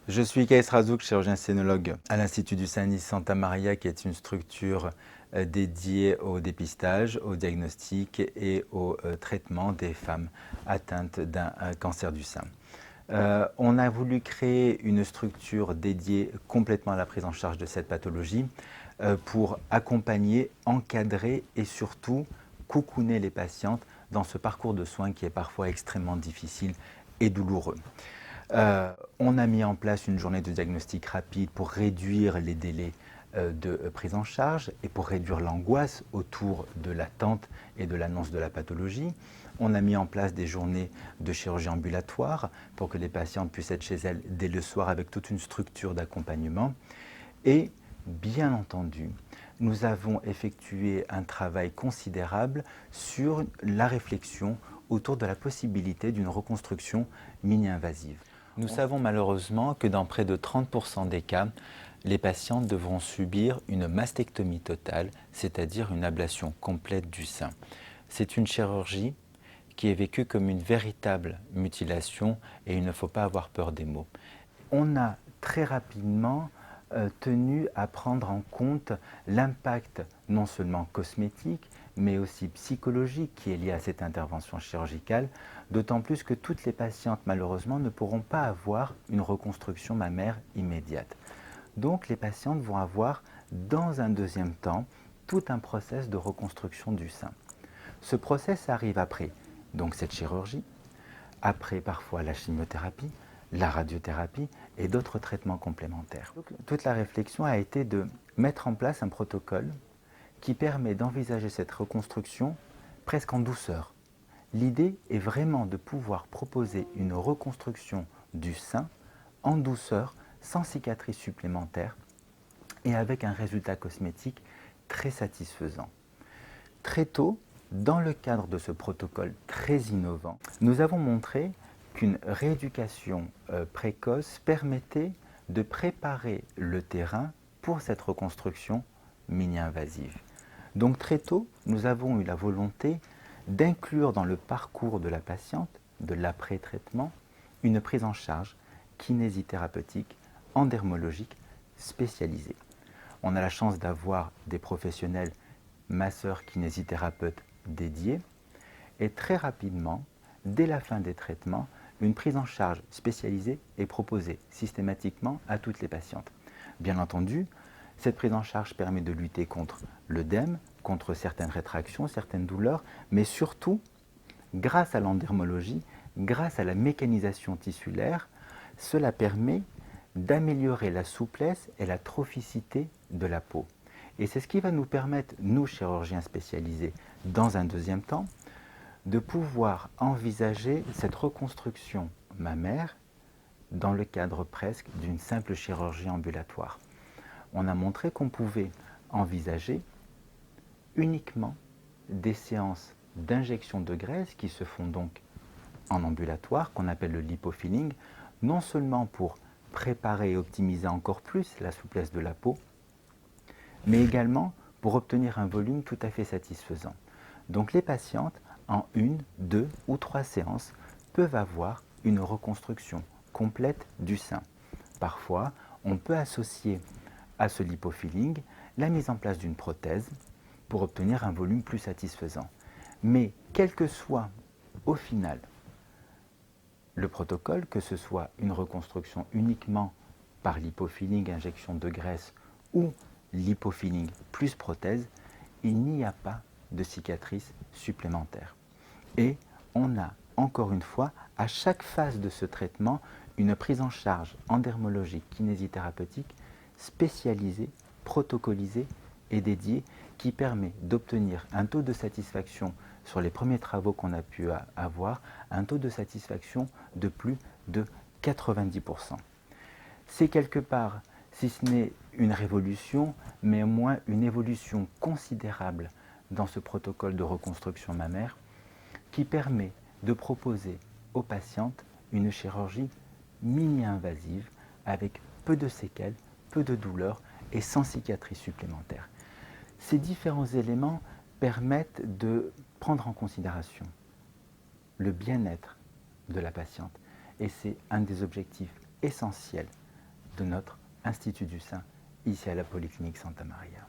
Je suis Kaïs Razouk, chirurgien scénologue à l'Institut du Saint-Denis Santa Maria, qui est une structure dédiée au dépistage, au diagnostic et au traitement des femmes atteintes d'un cancer du sein. On a voulu créer une structure dédiée complètement à la prise en charge de cette pathologie pour accompagner, encadrer et surtout cocooner les patientes dans ce parcours de soins qui est parfois extrêmement difficile et douloureux. On a mis en place une journée de diagnostic rapide pour réduire les délais de prise en charge et pour réduire l'angoisse autour de l'attente et de l'annonce de la pathologie. On a mis en place des journées de chirurgie ambulatoire pour que les patientes puissent être chez elles dès le soir avec toute une structure d'accompagnement. Et bien entendu, nous avons effectué un travail considérable sur la réflexion autour de la possibilité d'une reconstruction mini-invasive. Nous savons malheureusement que dans près de 30% des cas, les patientes devront subir une mastectomie totale, c'est-à-dire une ablation complète du sein. C'est une chirurgie qui est vécue comme une véritable mutilation et il ne faut pas avoir peur des mots. On a très rapidement tenu à prendre en compte l'impact non seulement cosmétique, mais aussi psychologique qui est lié à cette intervention chirurgicale, d'autant plus que toutes les patientes, malheureusement, ne pourront pas avoir une reconstruction mammaire immédiate. Donc les patientes vont avoir, dans un deuxième temps, tout un process de reconstruction du sein. Ce process arrive après donc cette chirurgie, après parfois la chimiothérapie, la radiothérapie et d'autres traitements complémentaires. Toute la réflexion a été de mettre en place un protocole qui permet d'envisager cette reconstruction presque en douceur. L'idée est vraiment de pouvoir proposer une reconstruction du sein en douceur, sans cicatrices supplémentaires et avec un résultat cosmétique très satisfaisant. Très tôt, dans le cadre de ce protocole très innovant, nous avons montré qu'une rééducation précoce permettait de préparer le terrain pour cette reconstruction mini-invasive. Donc très tôt, nous avons eu la volonté d'inclure dans le parcours de la patiente, de l'après-traitement, une prise en charge kinésithérapeutique, endermologique spécialisée. On a la chance d'avoir des professionnels masseurs kinésithérapeutes dédiés et très rapidement, dès la fin des traitements, une prise en charge spécialisée est proposée systématiquement à toutes les patientes. Bien entendu, cette prise en charge permet de lutter contre l'œdème, contre certaines rétractions, certaines douleurs, mais surtout, grâce à l'endermologie, grâce à la mécanisation tissulaire, cela permet d'améliorer la souplesse et la trophicité de la peau. Et c'est ce qui va nous permettre, nous chirurgiens spécialisés, dans un deuxième temps, de pouvoir envisager cette reconstruction mammaire dans le cadre presque d'une simple chirurgie ambulatoire. On a montré qu'on pouvait envisager uniquement des séances d'injection de graisse qui se font donc en ambulatoire, qu'on appelle le lipofilling, non seulement pour préparer et optimiser encore plus la souplesse de la peau, mais également pour obtenir un volume tout à fait satisfaisant. Donc les patientes, en 1, 2 ou 3 séances, peuvent avoir une reconstruction complète du sein. Parfois, on peut associer à ce lipofilling la mise en place d'une prothèse pour obtenir un volume plus satisfaisant. Mais quel que soit au final le protocole, que ce soit une reconstruction uniquement par lipofilling, injection de graisse ou lipofilling plus prothèse, il n'y a pas de cicatrices supplémentaires. Et on a encore une fois, à chaque phase de ce traitement, une prise en charge endermologique kinésithérapeutique spécialisée, protocolisée et dédiée qui permet d'obtenir un taux de satisfaction sur les premiers travaux qu'on a pu avoir, un taux de satisfaction de plus de 90%. C'est quelque part, si ce n'est une révolution, mais au moins une évolution considérable dans ce protocole de reconstruction mammaire qui permet de proposer aux patientes une chirurgie mini-invasive avec peu de séquelles, peu de douleurs et sans cicatrices supplémentaires. Ces différents éléments permettent de prendre en considération le bien-être de la patiente et c'est un des objectifs essentiels de notre Institut du Sein, ici à la Polyclinique Santa Maria.